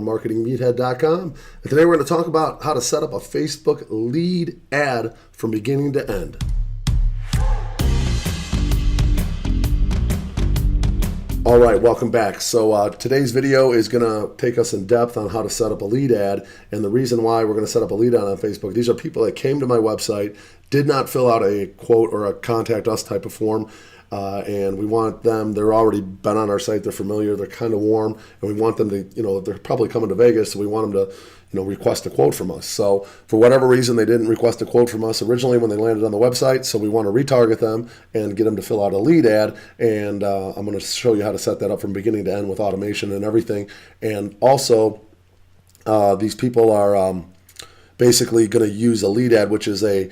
marketingmeathead.com. And today we're going to talk about how to set up a Facebook lead ad from beginning to end. All right, welcome back. So today's video is going to take us in depth on how to set up a lead ad. And the reason why we're going to set up a lead ad on Facebook, these are people that came to my website, did not fill out a quote or a contact us type of form. And we want them, they're already been on our site, they're familiar, they're kind of warm, and we want them to, they're probably coming to Vegas, so we want them to, request a quote from us. So for whatever reason, they didn't request a quote from us originally when they landed on the website, so we want to retarget them and get them to fill out a lead ad, and I'm going to show you how to set that up from beginning to end with automation and everything. And also, these people are basically going to use a lead ad, which is a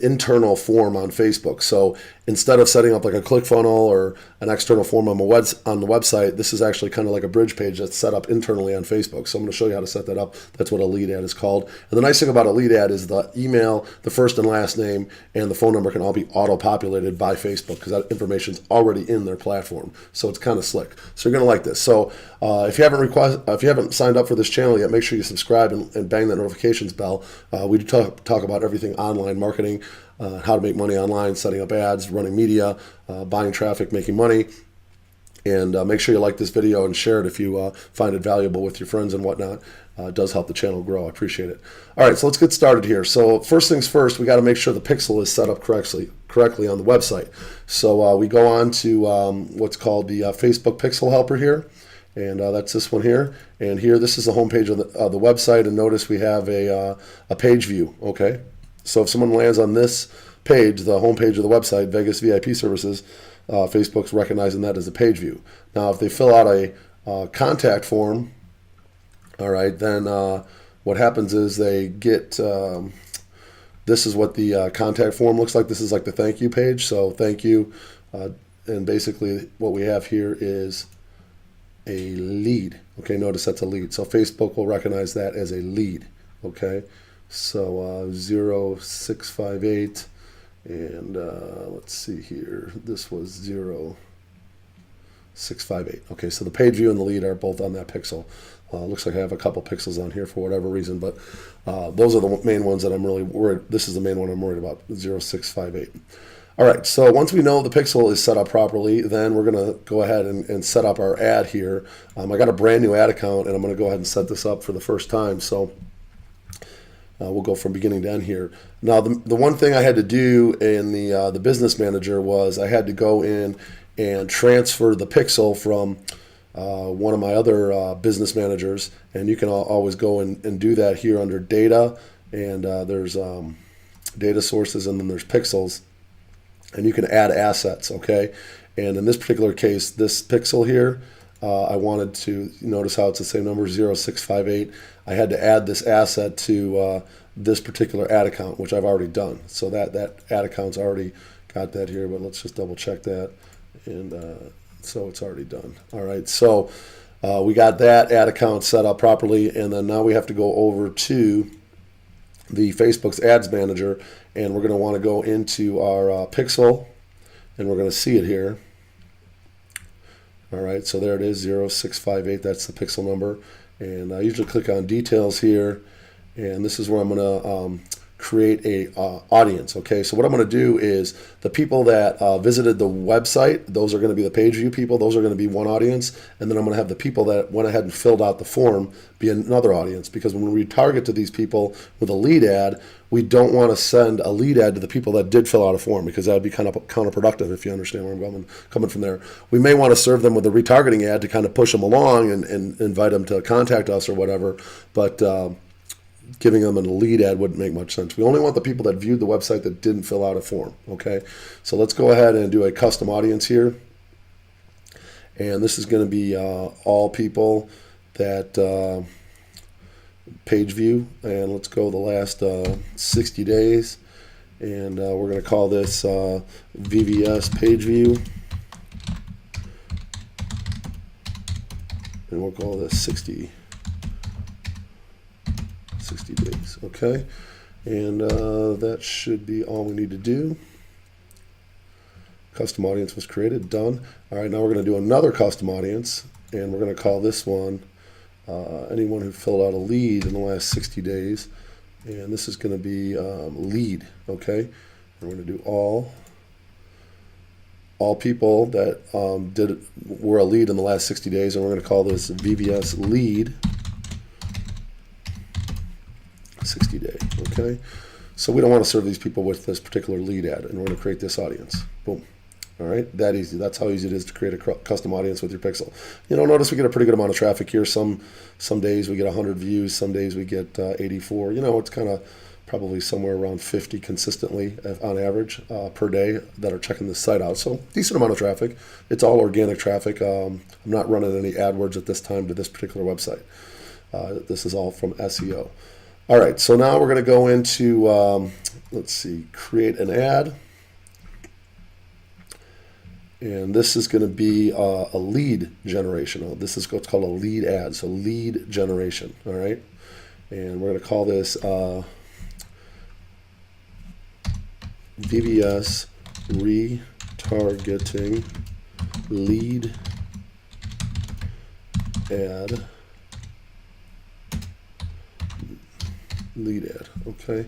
internal form on Facebook. So instead of setting up like a ClickFunnels or an external form on the website, this is actually kind of like a bridge page that's set up internally on Facebook. So I'm going to show you how to set that up. That's what a lead ad is called. And the nice thing about a lead ad is the email, the first and last name, and the phone number can all be auto-populated by Facebook because that information's already in their platform. So it's kind of slick. So you're going to like this. So if you haven't signed up for this channel yet, make sure you subscribe and bang that notifications bell. We do talk about everything online marketing, how to make money online, setting up ads, running media, buying traffic, making money. And make sure you like this video and share it if you find it valuable with your friends and whatnot. It does help the channel grow. I appreciate it. All right, so let's get started here. So first things first, we got to make sure the pixel is set up correctly on the website. So we go on to what's called the Facebook Pixel Helper here. And that's this one here. And here, this is the home page of the website. And notice we have a page view, okay? So if someone lands on this page, the home page of the website, Vegas VIP Services, Facebook's recognizing that as a page view. Now, if they fill out a contact form, all right, then what happens is they get, this is what the contact form looks like. This is like the thank you page. So thank you. And basically what we have here is a lead. Okay, notice that's a lead. So Facebook will recognize that as a lead. Okay, so 0658, and let's see here. This was 0658. Okay, so the page view and the lead are both on that pixel. Looks like I have a couple pixels on here for whatever reason, but those are the main ones that I'm really worried. This is the main one I'm worried about, 0658. All right, so once we know the pixel is set up properly, then we're going to go ahead and set up our ad here. I got a brand new ad account, and I'm going to go ahead and set this up for the first time. So we'll go from beginning to end here. Now, the one thing I had to do in the business manager was I had to go in and transfer the pixel from one of my other business managers, and you can always go and do that here under data, and there's data sources, and then there's pixels. And you can add assets, okay? And in this particular case, this pixel here, I wanted to, notice how it's the same number, 0658. I had to add this asset to this particular ad account, which I've already done. So that ad account's already got that here, but let's just double check that. And so it's already done. All right, so we got that ad account set up properly, and then now we have to go over to the Facebook's Ads Manager, and we're going to want to go into our pixel, and we're going to see it here. All right, so there it is, 0658. That's the pixel number, and I usually click on Details here, and this is where I'm going to create a audience. Okay, so what I'm going to do is the people that visited the website, those are going to be the page view people. Those are going to be one audience, and then I'm going to have the people that went ahead and filled out the form be another audience, because when we target to these people with a lead ad, we don't want to send a lead ad to the people that did fill out a form, because that would be kind of counterproductive, if you understand where I'm coming from there. We may want to serve them with a retargeting ad to kind of push them along and invite them to contact us or whatever, but giving them a lead ad wouldn't make much sense. We only want the people that viewed the website that didn't fill out a form, okay? So let's go ahead and do a custom audience here. And this is going to be all people that page view. And let's go the last 60 days. And we're going to call this VVS page view. And we'll call this 60 days, okay? And that should be all we need to do. Custom audience was created, done. All right, now we're going to do another custom audience, and we're going to call this one anyone who filled out a lead in the last 60 days. And this is going to be lead, okay? We're going to do all people that were a lead in the last 60 days, and we're going to call this VBS lead 60 day, okay? So we don't want to serve these people with this particular lead ad, and we're going to create this audience. Boom. All right, that easy. That's how easy it is to create a custom audience with your pixel. Notice we get a pretty good amount of traffic here. Some days we get 100 views, some days we get 84. It's kind of probably somewhere around 50 consistently on average per day that are checking this site out. So decent amount of traffic. It's all organic traffic. I'm not running any AdWords at this time to this particular website. This is all from SEO. All right, so now we're going to go into, let's see, create an ad. And this is going to be a lead generation. This is what's called a lead ad, so lead generation, all right? And we're going to call this VBS retargeting lead ad. Lead ad, okay?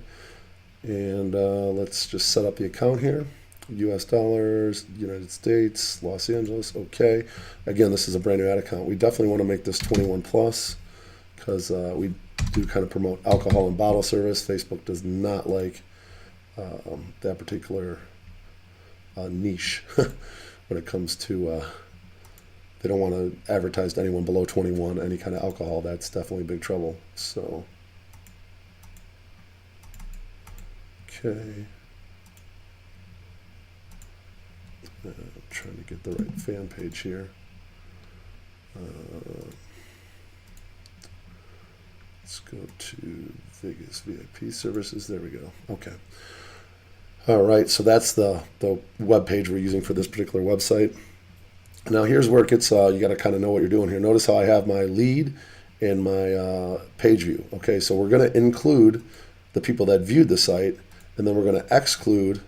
And let's just set up the account here. US dollars, United States, Los Angeles, okay. Again, this is a brand new ad account. We definitely want to make this 21 plus because we do kind of promote alcohol and bottle service. Facebook does not like that particular niche when it comes to, they don't want to advertise to anyone below 21, any kind of alcohol. That's definitely big trouble. So, okay. I'm trying to get the right fan page here. Let's go to Vegas VIP services. There we go. Okay. All right. So that's the web page we're using for this particular website. Now here's where it gets. You got to kind of know what you're doing here. Notice how I have my lead and my page view. Okay. So we're going to include the people that viewed the site, and then we're going to exclude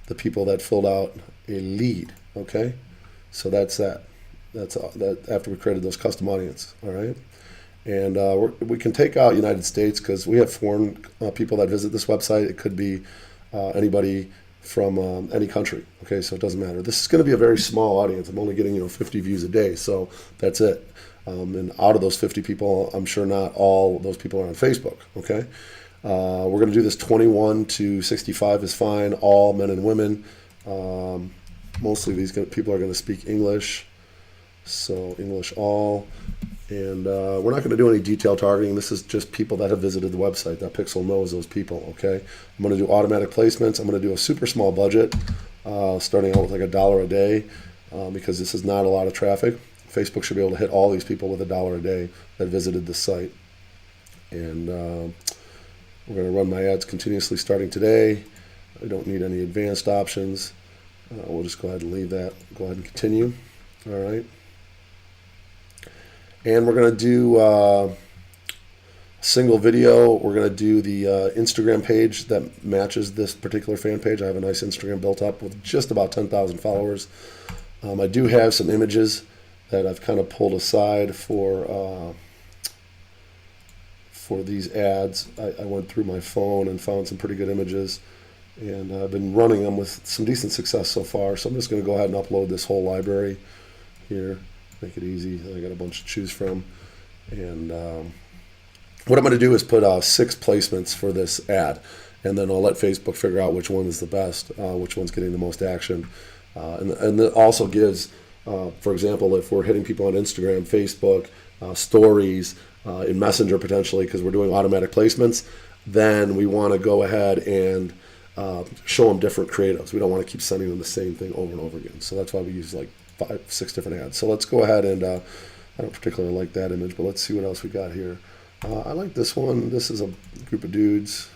the people that filled out a lead, okay? So that's that. That's that after we created those custom audience, all right? And we can take out United States because we have foreign people that visit this website. It could be anybody from any country, okay? So it doesn't matter. This is going to be a very small audience. I'm only getting 50 views a day, so that's it. And out of those 50 people, I'm sure not all those people are on Facebook, okay? We're going to do this 21 to 65 is fine, all men and women. Mostly these people are going to speak English, so English all. And we're not going to do any detailed targeting. This is just people that have visited the website. That pixel knows those people, okay? I'm going to do automatic placements. I'm going to do a super small budget, starting out with like $1 a day, because this is not a lot of traffic. Facebook should be able to hit all these people with $1 a day that visited the site. And we're going to run my ads continuously starting today. I don't need any advanced options. We'll just go ahead and leave that. Go ahead and continue. All right. And we're going to do a single video. We're going to do the Instagram page that matches this particular fan page. I have a nice Instagram built up with just about 10,000 followers. I do have some images that I've kind of pulled aside for these ads. I went through my phone and found some pretty good images. And I've been running them with some decent success so far. So I'm just going to go ahead and upload this whole library here. Make it easy. I got a bunch to choose from. And what I'm going to do is put 6 placements for this ad. And then I'll let Facebook figure out which one is the best, which one's getting the most action. And it also gives, for example, if we're hitting people on Instagram, Facebook, stories, in Messenger potentially, because we're doing automatic placements, then we want to go ahead and show them different creatives. We don't want to keep sending them the same thing over and over again. So that's why we use like 5, 6 different ads. So let's go ahead and I don't particularly like that image, but let's see what else we got here. I like this one. This is a group of dudes.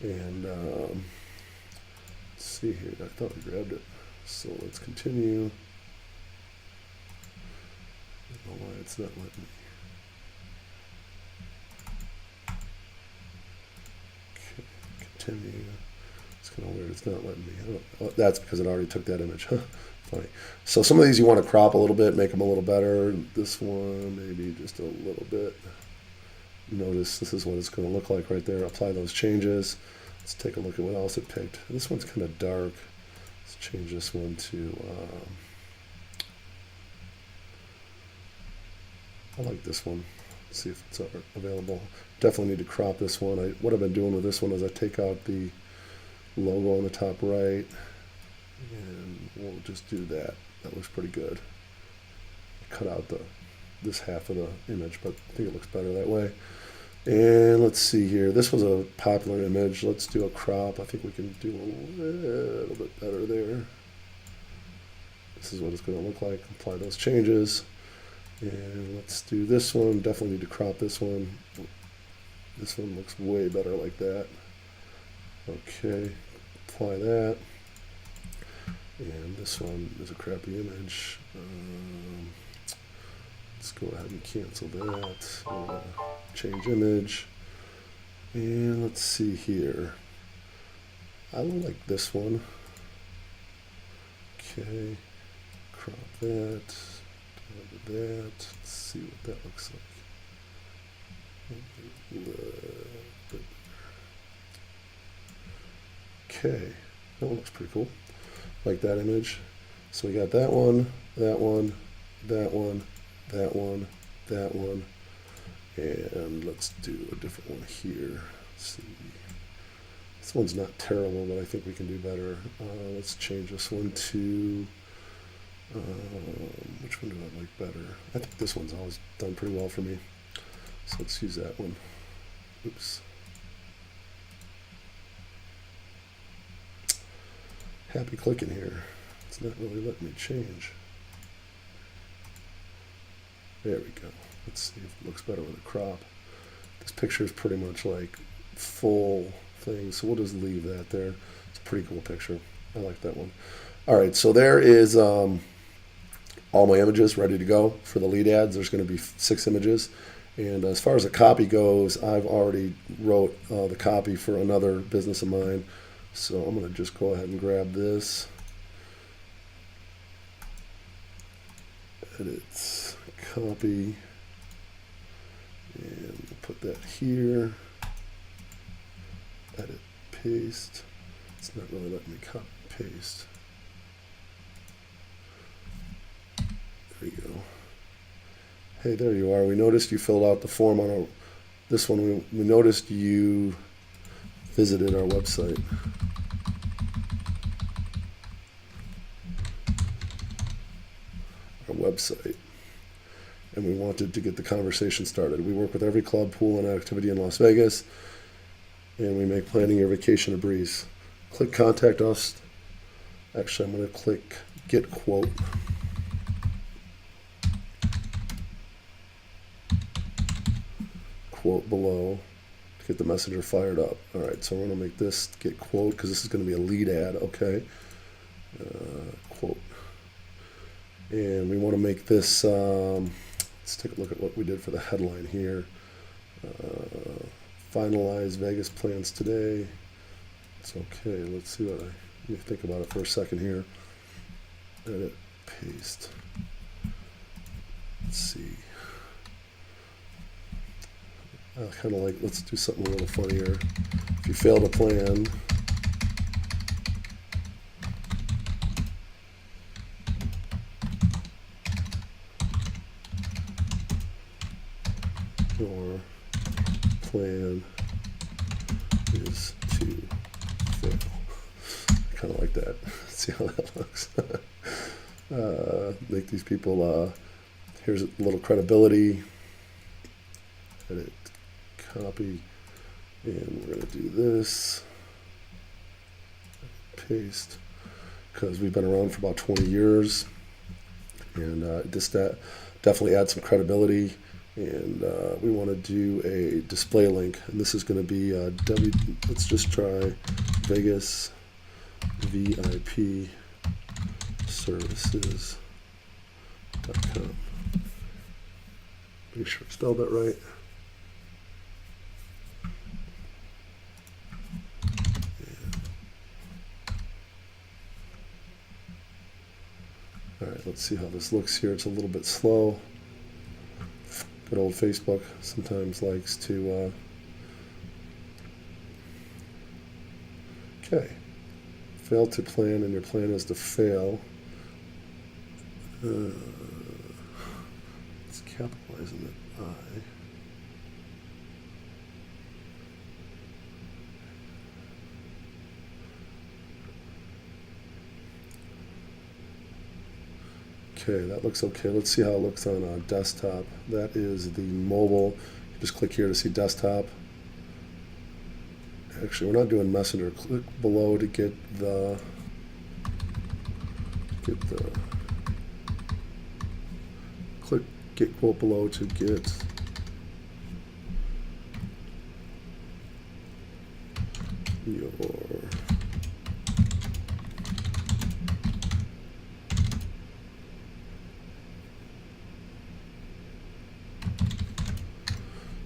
And let's see here. I thought we grabbed it. So let's continue. I don't know why it's not letting me. Okay, continue. It's kind of weird. It's not letting me. Oh, that's because it already took that image. Funny. So some of these you want to crop a little bit, make them a little better. This one maybe just a little bit. notice this is what it's going to look like right there. Apply those changes. Let's take a look at what else it picked. This one's kind of dark. Let's change this one to, I like this one. Let's see if it's available. Definitely need to crop this one. What I've been doing with this one is I take out the logo on the top right, and we'll just do that. That looks pretty good. Cut out this half of the image, but I think it looks better that way. And let's see here. This was a popular image. Let's do a crop. I think we can do a little bit better there. This is what it's going to look like. Apply those changes. And let's do this one. Definitely need to crop this one. This one looks way better like that. Okay, apply that. And this one is a crappy image. Let's go ahead and cancel that. Change image. And let's see here. I like this one. Okay, crop that. That. Let's see what that looks like. Okay, that one looks pretty cool. Like that image. So we got that one, that one, that one, that one, that one, and let's do a different one here. Let's see. This one's not terrible, but I think we can do better. Let's change this one to, which one do I like better? I think this one's always done pretty well for me. So let's use that one. Oops. Happy clicking here. It's not really letting me change. There we go. Let's see if it looks better with a crop. This picture is pretty much like full thing, so we'll just leave that there. It's a pretty cool picture. I like that one. All right, so there is all my images ready to go for the lead ads. There's going to be 6 images. And as far as the copy goes, I've already wrote the copy for another business of mine. So I'm going to just go ahead and grab this. Edit, copy, and put that here. Edit, paste. It's not really letting me copy paste. There you go. Hey, there you are. We noticed you filled out the form on this one. We noticed you visited our website. And we wanted to get the conversation started. We work with every club, pool, and activity in Las Vegas, and we make planning your vacation a breeze. Click contact us. Actually, I'm going to click get quote. Quote below to get the messenger fired up. All right, so we're going to make this get quote because this is going to be a lead ad. Okay, quote. And we want to make this, let's take a look at what we did for the headline here. Finalize Vegas plans today. It's okay. Let's see what let me think about it for a second here. Edit, paste. Let's see. I kind of like, let's do something a little funnier. If you fail to plan, your plan is to fail. I kind of like that. See how that looks. Make these people, here's a little credibility. Edit, copy, and we're going to do this. Paste, because we've been around for about 20 years. And just definitely add some credibility. And we want to do a display link, and this is going to be let's just try Vegas VIP services.com. Make sure I spelled that right. All right, let's see how this looks here. It's a little bit slow. Good old Facebook sometimes likes to, okay, fail to plan and your plan is to fail. It's capitalizing the I. Okay, that looks okay. Let's see how it looks on a desktop. That is the mobile. Just click here to see desktop. Actually, we're not doing Messenger. Click below to get the click get quote below to get your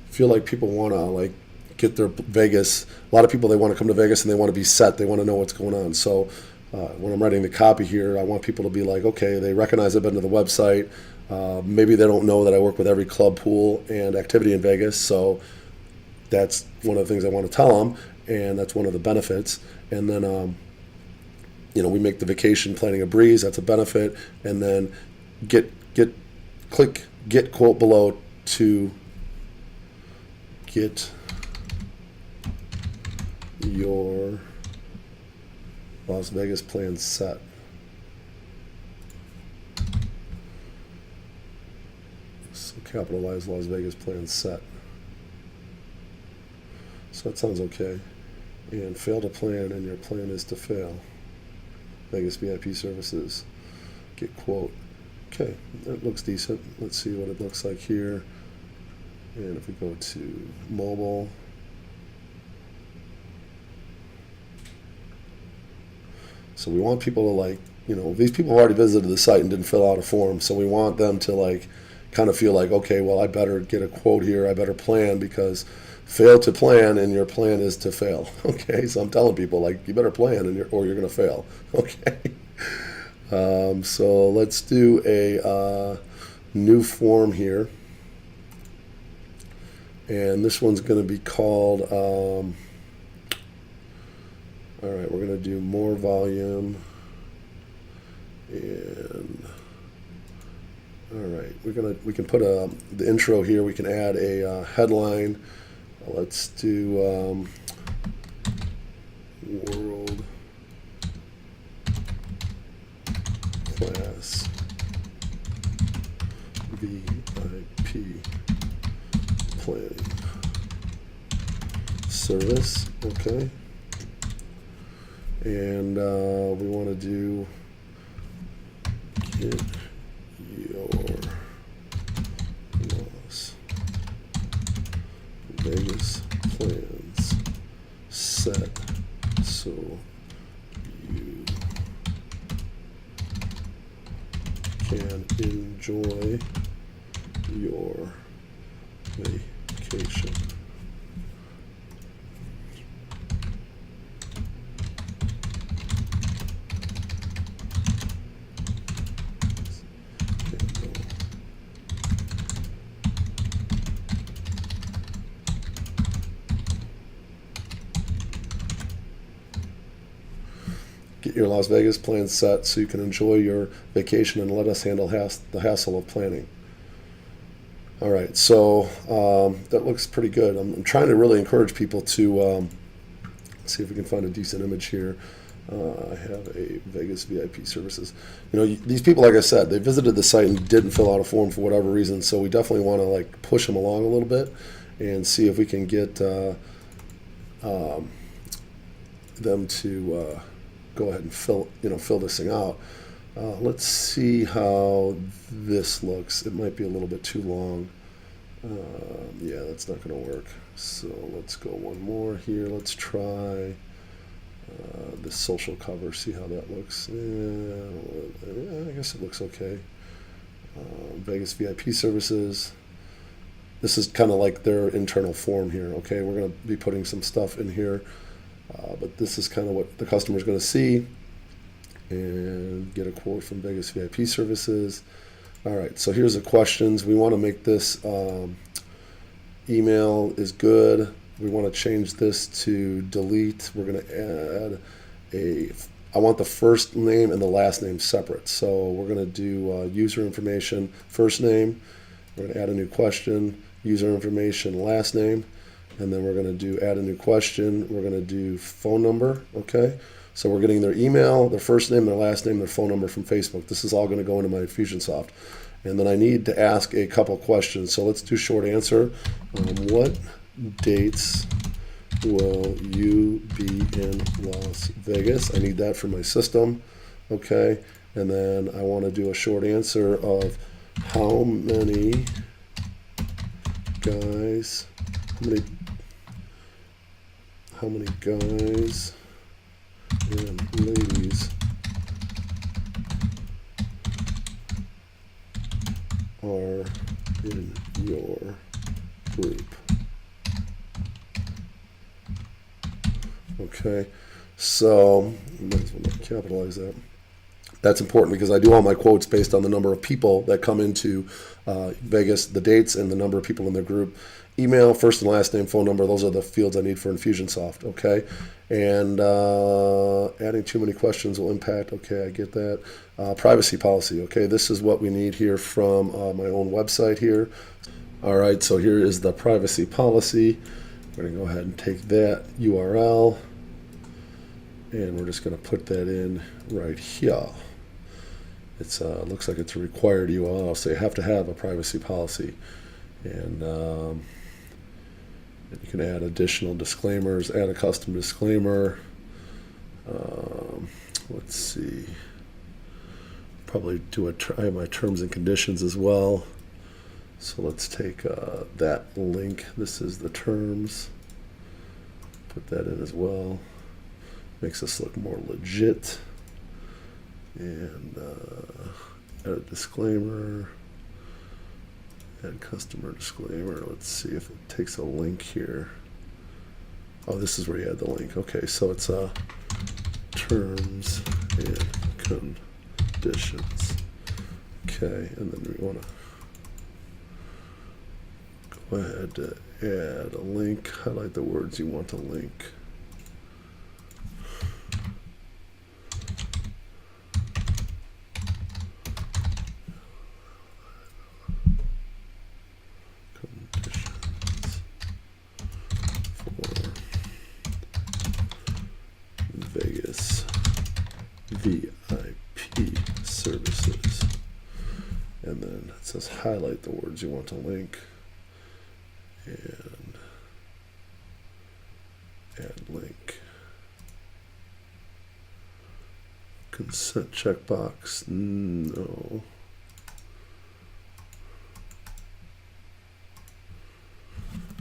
feel like people want to like get their Vegas. A lot of people, they want to come to Vegas and they want to be set. They want to know what's going on. So when I'm writing the copy here, I want people to be like, okay, they recognize I've been to the website. Maybe they don't know that I work with every club, pool, and activity in Vegas. So that's one of the things I want to tell them, and that's one of the benefits. And then, we make the vacation planning a breeze. That's a benefit. And then click get quote below to get your Las Vegas plan set. So capitalize Las Vegas plan set. So that sounds okay. And fail to plan and your plan is to fail. Vegas VIP services. Get quote. Okay, that looks decent. Let's see what it looks like here. And if we go to mobile, so we want people to like, these people have already visited the site and didn't fill out a form, so we want them to like kind of feel like, okay, well, I better get a quote here, I better plan, because fail to plan and your plan is to fail. Okay, so I'm telling people like, you better plan or you're going to fail. Okay. So let's do a new form here. And this one's going to be called, all right, we're going to do more volume. And, all right, we can put the intro here. We can add a headline. Let's do world class VIP planning service, okay, and we want to do get your Las Vegas plans set so you can enjoy your vacation. Get your Las Vegas plans set so you can enjoy your vacation and let us handle the hassle of planning. All right, so that looks pretty good. I'm trying to really encourage people to see if we can find a decent image here. I have a Vegas VIP services. These people, like I said, they visited the site and didn't fill out a form for whatever reason, so we definitely want to like push them along a little bit and see if we can get them to go ahead and fill this thing out. Let's see how this looks. It might be a little bit too long. Yeah, that's not going to work. So let's go one more here. Let's try the social cover, see how that looks. Yeah, I guess it looks okay. Vegas VIP services. This is kind of like their internal form here. Okay, we're going to be putting some stuff in here. But this is kind of what the customer's going to see. And get a quote from Vegas VIP services. All right, so here's the questions. We want to make this email is good. We want to change this to delete. We're going to add I want the first name and the last name separate. So we're going to do user information, first name. We're going to add a new question, user information, last name. And then we're going to do add a new question. We're going to do phone number, okay? So we're getting their email, their first name, their last name, their phone number from Facebook. This is all going to go into my Infusionsoft. And then I need to ask a couple questions. So let's do short answer. What dates will you be in Las Vegas? I need that for my system, okay? And then I want to do a short answer of how many guys, how many guys and ladies are in your group. Okay, so might as well capitalize that. That's important because I do all my quotes based on the number of people that come into Vegas, the dates, and the number of people in their group. Email, first and last name, phone number, those are the fields I need for Infusionsoft, okay? And adding too many questions will impact, okay, I get that. Privacy policy, okay, this is what we need here from my own website here. All right, so here is the privacy policy. We're going to go ahead and take that URL, and we're just going to put that in right here. It's looks like it's a required URL, so you have to have a privacy policy. And you can add additional disclaimers, add a custom disclaimer. Let's see. Probably do I have my terms and conditions as well. So let's take that link. This is the terms. Put that in as well. Makes us look more legit. And add a disclaimer. Add customer disclaimer. Let's see if it takes a link here. Oh, this is where you add the link. Okay, so it's terms and conditions. Okay, and then we want to go ahead to add a link. Highlight the words you want to link. Vegas VIP services, and then it says highlight the words you want to link and add link. Consent checkbox, no.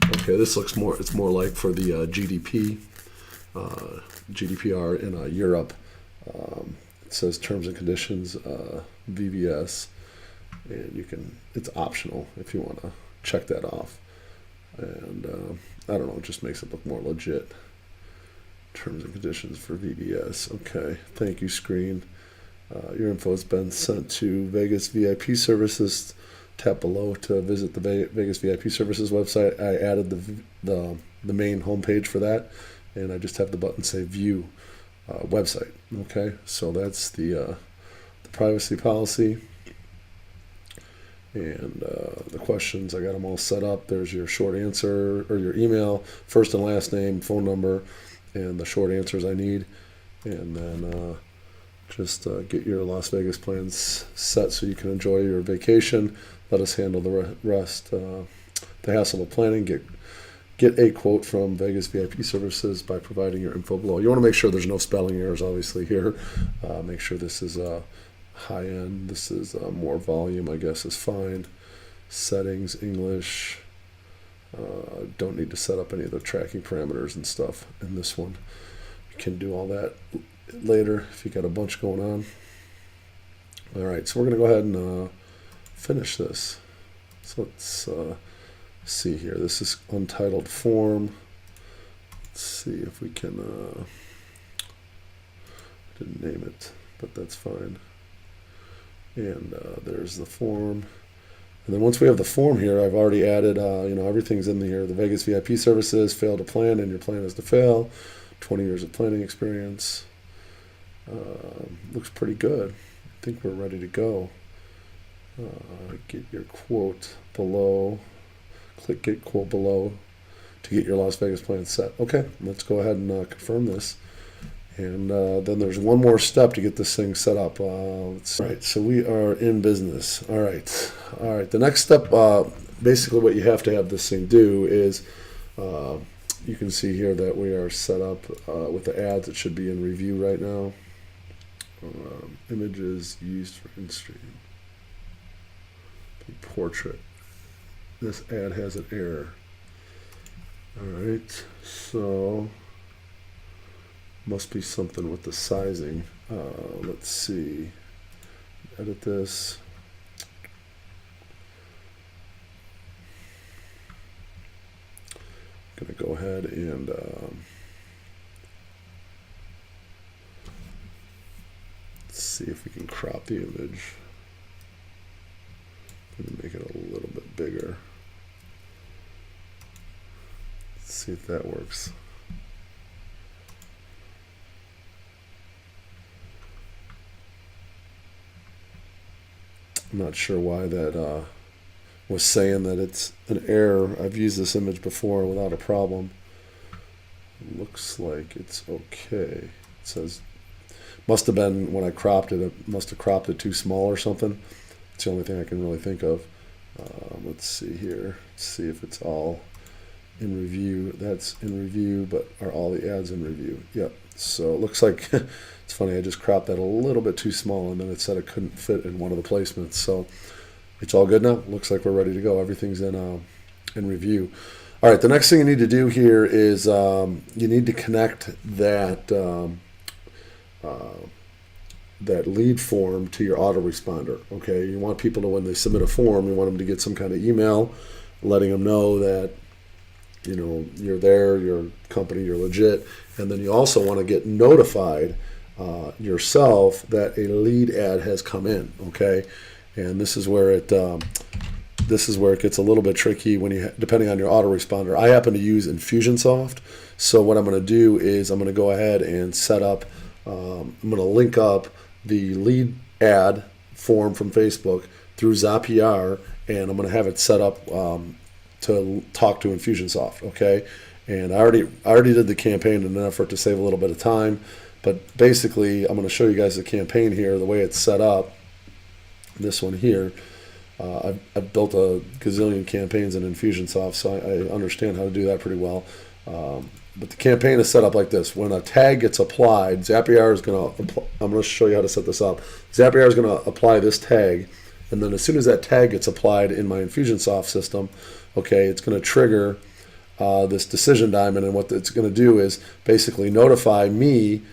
Okay, this looks more, it's more like for the GDPR in Europe. It says terms and conditions, VVS, and you can, it's optional if you want to check that off. And I don't know, it just makes it look more legit. Terms and conditions for VVS. Okay, thank you screen. Your info has been sent to Vegas VIP Services. Tap below to visit the Vegas VIP Services website. I added the main homepage for that, and I just have the button say view website. Okay, so that's the privacy policy. And the questions, I got them all set up. There's your short answer, or your email, first and last name, phone number, and the short answers I need. And then just get your Las Vegas plans set so you can enjoy your vacation. Let us handle the rest. The hassle of planning. Get a quote from Vegas VIP Services by providing your info below. You want to make sure there's no spelling errors, obviously, here. Make sure this is high end. This is more volume, I guess, is fine. Settings, English. Don't need to set up any of the tracking parameters and stuff in this one. You can do all that later if you got a bunch going on. All right, so we're going to go ahead and finish this. So let's see here. This is untitled form. Let's see if we can, I didn't name it, but that's fine. And there's the form. And then once we have the form here, I've already added, everything's in here. The Vegas VIP services, fail to plan, and your plan is to fail. 20 years of planning experience. Looks pretty good. I think we're ready to go. Get your quote below. Click get quote below to get your Las Vegas plan set. Okay, let's go ahead and confirm this. And then there's one more step to get this thing set up. All right, so we are in business. All right. The next step, basically what you have to have this thing do is, you can see here that we are set up with the ads. It should be in review right now. Images used for in-stream. Portrait. This ad has an error. All right, so must be something with the sizing. Let's see. Edit this. I'm gonna go ahead and let's see if we can crop the image. I'm gonna make it a little bit bigger. Let's see if that works. I'm not sure why that was saying that it's an error. I've used this image before without a problem. It looks like it's okay. It says, must have been when I cropped it, it must have cropped it too small or something. It's the only thing I can really think of. Let's see here. Let's see if it's all in review. That's in review, but are all the ads in review? Yep. So it looks like, it's funny, I just cropped that a little bit too small, and then it said it couldn't fit in one of the placements. So it's all good now. Looks like we're ready to go. Everything's in review. All right, the next thing you need to do here is you need to connect that that lead form to your autoresponder. Okay, you want people to, when they submit a form, you want them to get some kind of email letting them know that you're there, your company, you're legit, and then you also want to get notified yourself that a lead ad has come in. Okay, and this is where it gets a little bit tricky when depending on your autoresponder. I happen to use Infusionsoft, so what I'm going to do is I'm going to go ahead and set up. I'm going to link up the lead ad form from Facebook through Zapier, and I'm going to have it set up to talk to Infusionsoft. Okay, and I already did the campaign in an effort to save a little bit of time, but basically I'm going to show you guys the campaign here, the way it's set up. This one here, I've built a gazillion campaigns in Infusionsoft, so I understand how to do that pretty well. But the campaign is set up like this. When a tag gets applied, Zapier is going to, I'm going to show you how to set this up. Zapier is going to apply this tag, and then as soon as that tag gets applied in my Infusionsoft system, okay, it's going to trigger this decision diamond, and what it's going to do is basically notify me.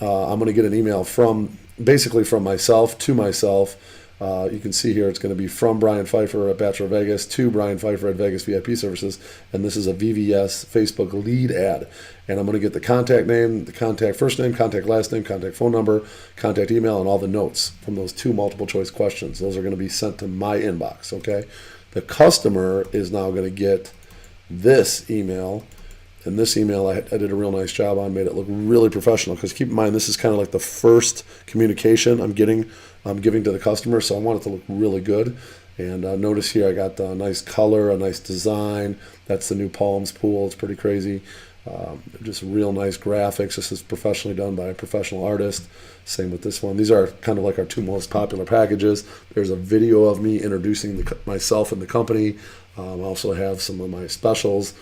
I'm going to get an email from myself to myself. You can see here it's going to be from Brian Pfeiffer at Bachelor Vegas to Brian Pfeiffer at Vegas VIP Services, and this is a VVS Facebook lead ad. And I'm going to get the contact name, the contact first name, contact last name, contact phone number, contact email, and all the notes from those 2 multiple choice questions. Those are going to be sent to my inbox. Okay, the customer is now going to get this email. And this email I did a real nice job on, made it look really professional, because keep in mind this is kind of like the first communication I'm giving to the customer, so I want it to look really good. And notice here I got a nice color, a nice design. That's the new Palms pool. It's pretty crazy. Just real nice graphics. This is professionally done by a professional artist. Same with this one. These are kind of like our 2 most popular packages. There's a video of me introducing myself and the company. I also have some of my specials.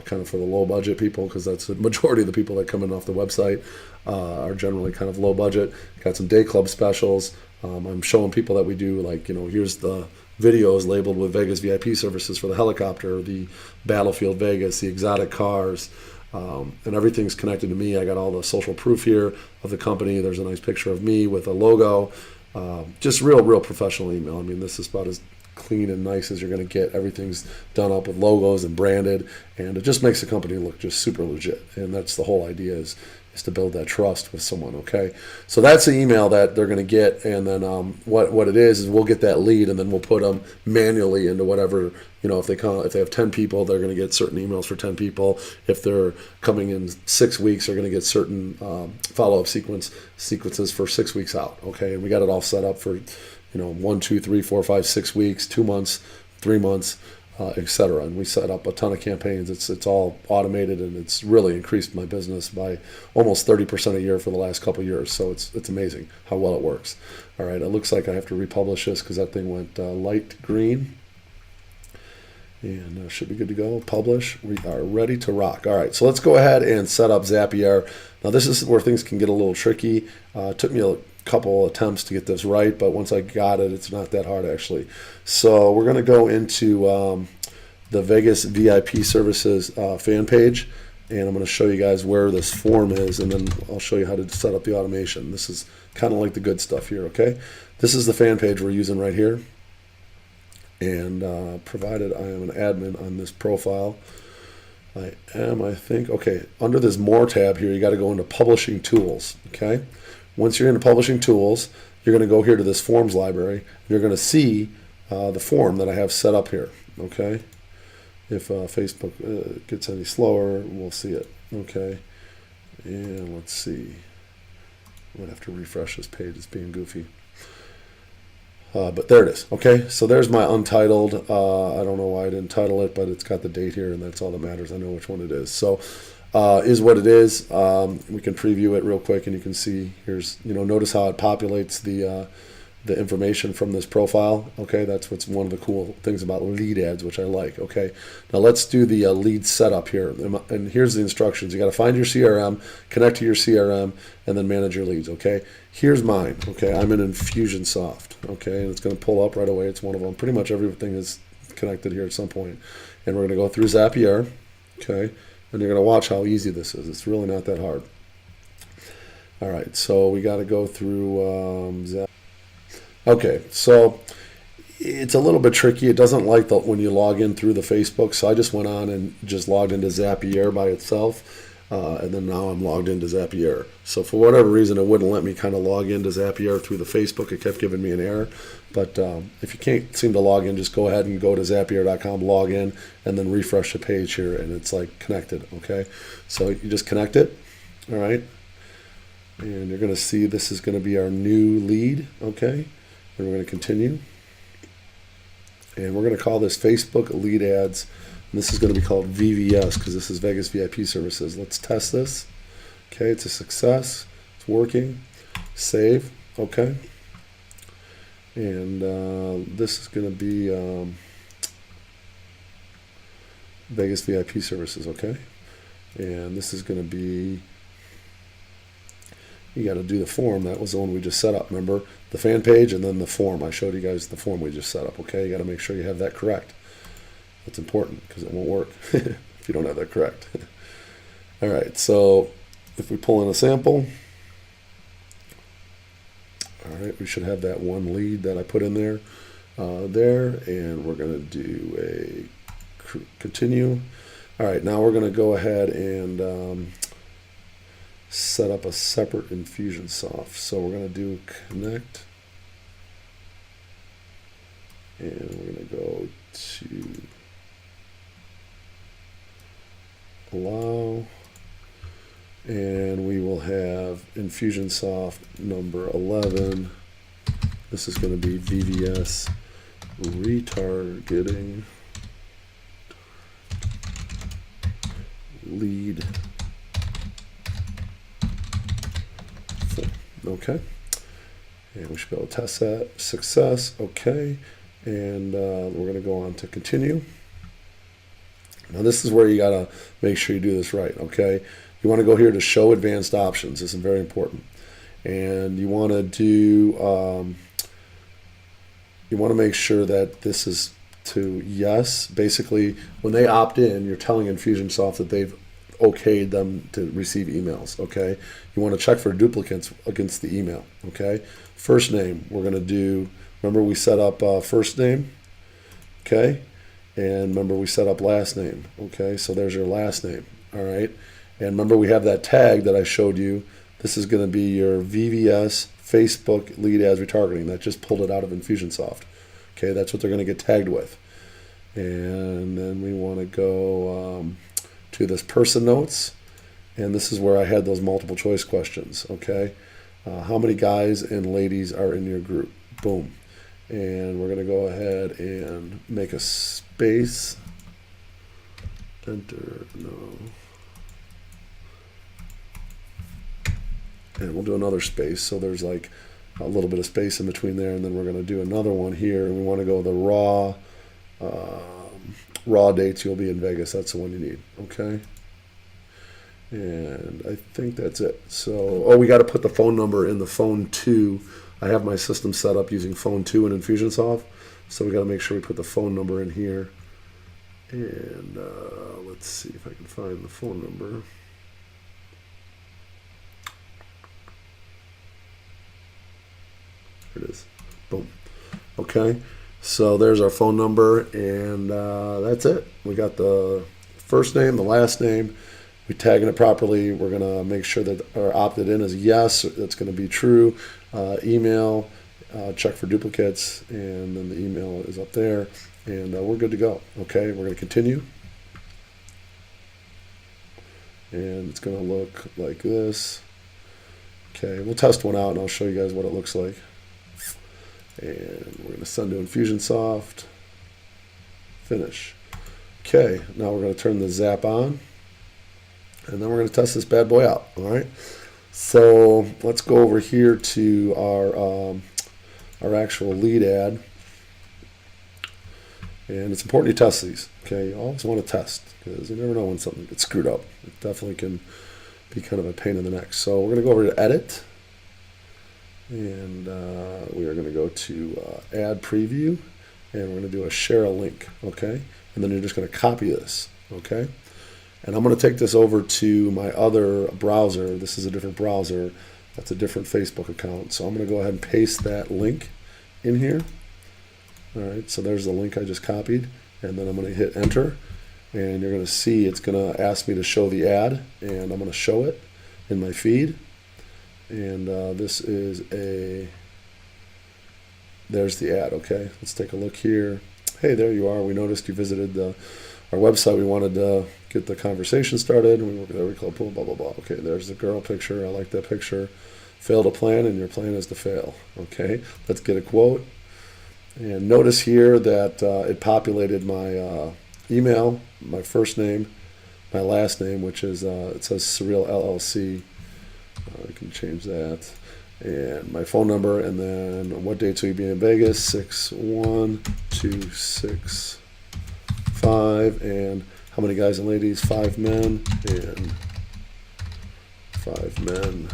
Kind of for the low budget people, because that's the majority of the people that come in off the website are generally kind of low budget. Got some day club specials. I'm showing people that we do, like, here's the videos labeled with Vegas VIP services for the helicopter, the Battlefield Vegas, the exotic cars, and everything's connected to me. I got all the social proof here of the company. There's a nice picture of me with a logo. Just real professional email. I mean, this is about as clean and nice as you're going to get. Everything's done up with logos and branded, and it just makes the company look just super legit. And that's the whole idea, is to build that trust with someone. Okay, so that's the email that they're going to get, and then what it is we'll get that lead, and then we'll put them manually into whatever, if they have 10 people, they're going to get certain emails for 10 people. If they're coming in 6 weeks, they're going to get certain follow-up sequences for 6 weeks out. Okay, and we got it all set up for 1, 2, 3, 4, 5, 6 weeks, 2 months, 3 months, etc. And we set up a ton of campaigns. It's all automated, and it's really increased my business by almost 30% a year for the last couple of years. So it's amazing how well it works. All right, it looks like I have to republish this because that thing went light green. And should be good to go. Publish. We are ready to rock. All right, so let's go ahead and set up Zapier. Now this is where things can get a little tricky. It took me a couple attempts to get this right, but once I got it, it's not that hard actually. So we're going to go into the Vegas VIP Services fan page, and I'm going to show you guys where this form is, and then I'll show you how to set up the automation. This is kind of like the good stuff here, okay? This is the fan page we're using right here, and provided I am an admin on this profile. I think. Okay, under this More tab here, you got to go into Publishing Tools, okay? Once you're into Publishing Tools, you're going to go here to this Forms library. You're going to see the form that I have set up here, okay? If Facebook gets any slower, we'll see it, okay? And let's see. I'm going to have to refresh this page. It's being goofy. But there it is, okay? So there's my untitled. I don't know why I didn't title it, but it's got the date here, and that's all that matters. I know which one it is. So is what it is. We can preview it real quick, and you can see here's, notice how it populates the information from this profile. Okay, that's what's one of the cool things about lead ads, which I like. Okay, now let's do the lead setup here, and here's the instructions. You got to find your CRM, connect to your CRM, and then manage your leads. Okay, here's mine. Okay, I'm in Infusionsoft. Okay, and it's going to pull up right away. It's one of them. Pretty much everything is connected here at some point, and we're going to go through Zapier. Okay, and you're going to watch how easy this is. It's really not that hard. All right, so we got to go through Zapier. Okay, so it's a little bit tricky. It doesn't like when you log in through the Facebook, so I just went on and just logged into Zapier by itself, and then now I'm logged into Zapier. So for whatever reason, it wouldn't let me kind of log into Zapier through the Facebook. It kept giving me an error. But if you can't seem to log in, just go ahead and go to Zapier.com, log in, and then refresh the page here, and it's like connected, okay? So you just connect it, all right? And you're going to see this is going to be our new lead, okay? And we're going to continue, and we're going to call this Facebook Lead Ads, and this is going to be called VVS because this is Vegas VIP Services. Let's test this. Okay, it's a success. It's working. Save. Okay, and this is going to be Vegas VIP Services. Okay, and this is going to be. You got to do the form. That was the one we just set up. Remember the fan page and then the form. I showed you guys the form we just set up. Okay, you got to make sure you have that correct. That's important because it won't work if you don't have that correct. All right, so if we pull in a sample, all right, we should have that one lead that I put in there, and we're going to do a continue. All right, now we're going to go ahead and set up a separate Infusionsoft. So we're going to do connect, and we're going to go to allow, and we will have Infusionsoft number 11. This is going to be VVS retargeting lead. Okay, and we should be able to test that. Success. Okay, and we're going to go on to continue. Now this is where you got to make sure you do this right. Okay, you want to go here to show advanced options. This is very important, and you want to do you want to make sure that this is to yes. Basically, when they opt in, you're telling Infusionsoft that they've okayed them to receive emails. Okay, you want to check for duplicates against the email. Okay, first name we're going to do. Remember we set up first name. Okay, and remember we set up last name. Okay, so there's your last name. All right, and remember we have that tag that I showed you. This is going to be your VVS Facebook lead ads retargeting. That just pulled it out of Infusionsoft. Okay, that's what they're going to get tagged with. And then we want to go to this person notes. And this is where I had those multiple choice questions. Okay, how many guys and ladies are in your group? Boom. And we're going to go ahead and make a space. Enter, no. And we'll do another space. So there's like a little bit of space in between there. And then we're going to do another one here. And we want to go the raw dates you'll be in Vegas. That's the one you need. Okay. And I think that's it. So, oh, we got to put the phone number in the phone 2. I have my system set up using phone 2 in Infusionsoft. So we got to make sure we put the phone number in here. And let's see if I can find the phone number. Here it is. Boom. Okay. So there's our phone number, and that's it. We got the first name, the last name. We tagging it properly. We're going to make sure that our opted in is yes. That's going to be true. Email, check for duplicates, and then the email is up there, and we're good to go. Okay, we're going to continue. And it's going to look like this. Okay, we'll test one out, and I'll show you guys what it looks like. And we're going to send to Infusionsoft. Finish. Okay, now we're going to turn the Zap on. And then we're going to test this bad boy out. All right. So let's go over here to our actual lead ad. And it's important you test these. Okay, you always want to test because you never know when something gets screwed up. It definitely can be kind of a pain in the neck. So we're going to go over to Edit. And we are going to go to Add Preview. And we're going to do a Share a Link. Okay. And then you're just going to copy this. Okay. And I'm going to take this over to my other browser. This is a different browser. That's a different Facebook account. So I'm going to go ahead and paste that link in here. All right, so there's the link I just copied. And then I'm going to hit enter. And you're going to see it's going to ask me to show the ad. And I'm going to show it in my feed. And this is there's the ad, okay? Let's take a look here. Hey, there you are. We noticed you visited our website. We wanted to get the conversation started. And we work at every club pool, blah, blah, blah. Okay, there's the girl picture. I like that picture. Fail to plan, and your plan is to fail. Okay, let's get a quote. And notice here that it populated my email, my first name, my last name, which is, it says Surreal LLC. I can change that. And my phone number, and then what dates will you be in Vegas? 6/1/2/6/5, and how many guys and ladies? 5 men and 5 men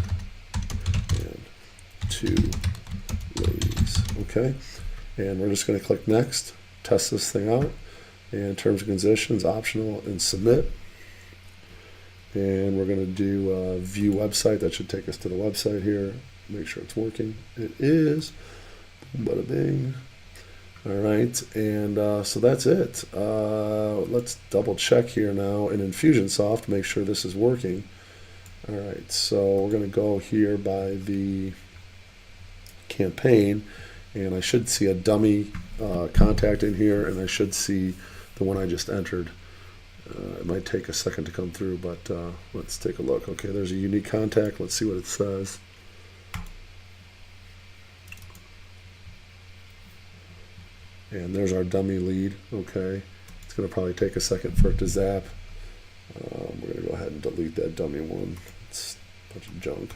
and 2 ladies. Okay, and we're just going to click next, test this thing out, and terms and conditions optional, and submit. And we're going to do view website. That should take us to the website here. Make sure it's working. It is. Bada bing. All right, and so that's it. Let's double check here now in Infusionsoft, make sure this is working. All right, so we're going to go here by the campaign, and I should see a dummy contact in here, and I should see the one I just entered. It might take a second to come through, but let's take a look. Okay, there's a unique contact. Let's see what it says. And there's our dummy lead. Okay, it's going to probably take a second for it to zap. We're going to go ahead and delete that dummy one. It's a bunch of junk.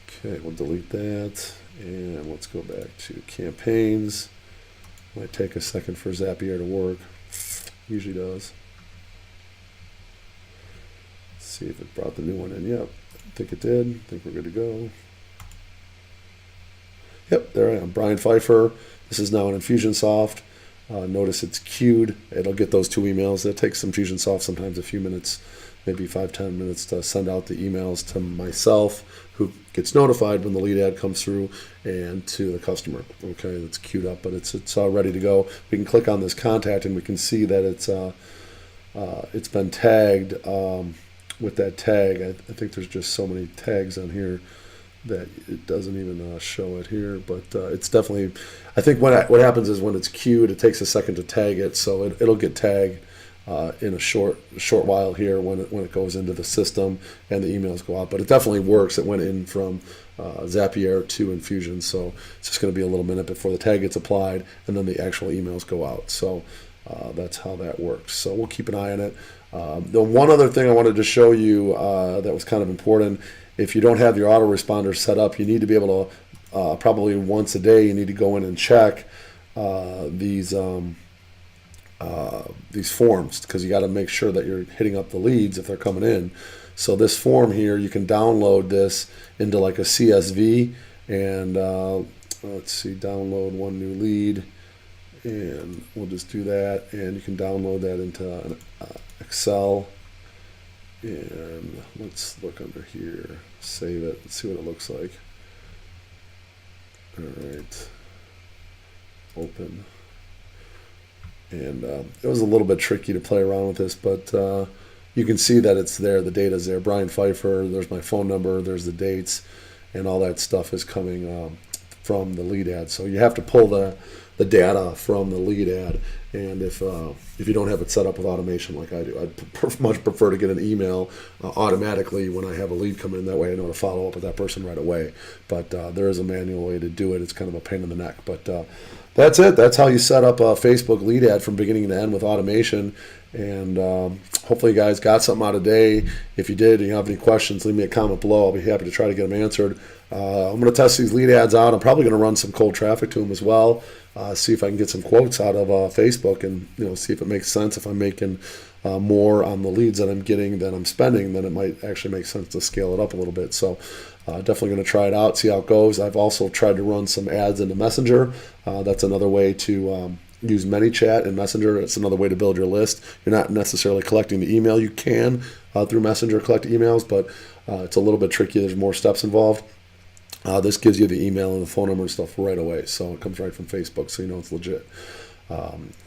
Okay, we'll delete that. And let's go back to campaigns. Might take a second for Zapier to work. Usually does. Let's see if it brought the new one in. Yep, I think it did. I think we're good to go. Yep, there I am. Brian Pfeiffer. This is now in Infusionsoft. Notice it's queued. It'll get those 2 emails. It takes Infusionsoft sometimes a few minutes, maybe 5-10 minutes to send out the emails to myself, who gets notified when the lead ad comes through, and to the customer. Okay, it's queued up, but it's all ready to go. We can click on this contact and we can see that it's been tagged with that tag. I think there's just so many tags on here that it doesn't even show it here, but it's definitely, I think what happens is when it's queued, it takes a second to tag it, so it'll get tagged in a short while here when it goes into the system and the emails go out. But it definitely works. It went in from Zapier to Infusion, so it's just going to be a little minute before the tag gets applied and then the actual emails go out. So that's how that works. So we'll keep an eye on it. The one other thing I wanted to show you that was kind of important, if you don't have your autoresponder set up, you need to be able to, probably once a day, you need to go in and check these forms, because you got to make sure that you're hitting up the leads if they're coming in. So this form here, you can download this into like a CSV, and let's see, download one new lead, and we'll just do that, and you can download that into an Excel, and let's look under here, save it, let's see what it looks like. All right, open. And it was a little bit tricky to play around with this, but you can see that it's there. The data's there. Brian Pfeiffer, there's my phone number, there's the dates, and all that stuff is coming from the lead ad. So you have to pull the data from the lead ad. And if you don't have it set up with automation like I do, I'd much prefer to get an email automatically when I have a lead come in. That way I know to follow up with that person right away. But there is a manual way to do it. It's kind of a pain in the neck. But that's it. That's how you set up a Facebook lead ad from beginning to end with automation. And hopefully you guys got something out of today. If you did and you have any questions, leave me a comment below. I'll be happy to try to get them answered. I'm going to test these lead ads out. I'm probably going to run some cold traffic to them as well. See if I can get some quotes out of Facebook, and see if it makes sense. If I'm making more on the leads that I'm getting than I'm spending, then it might actually make sense to scale it up a little bit. So definitely going to try it out, see how it goes. I've also tried to run some ads into Messenger. That's another way to use ManyChat and Messenger. It's another way to build your list. You're not necessarily collecting the email. You can through Messenger collect emails, but it's a little bit tricky. There's more steps involved. This gives you the email and the phone number and stuff right away, so it comes right from Facebook, so you know it's legit.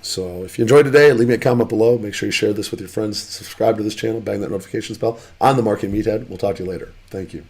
So if you enjoyed today, leave me a comment below. Make sure you share this with your friends. Subscribe to this channel. Bang that notifications bell. I'm the Marketing Meathead. We'll talk to you later. Thank you.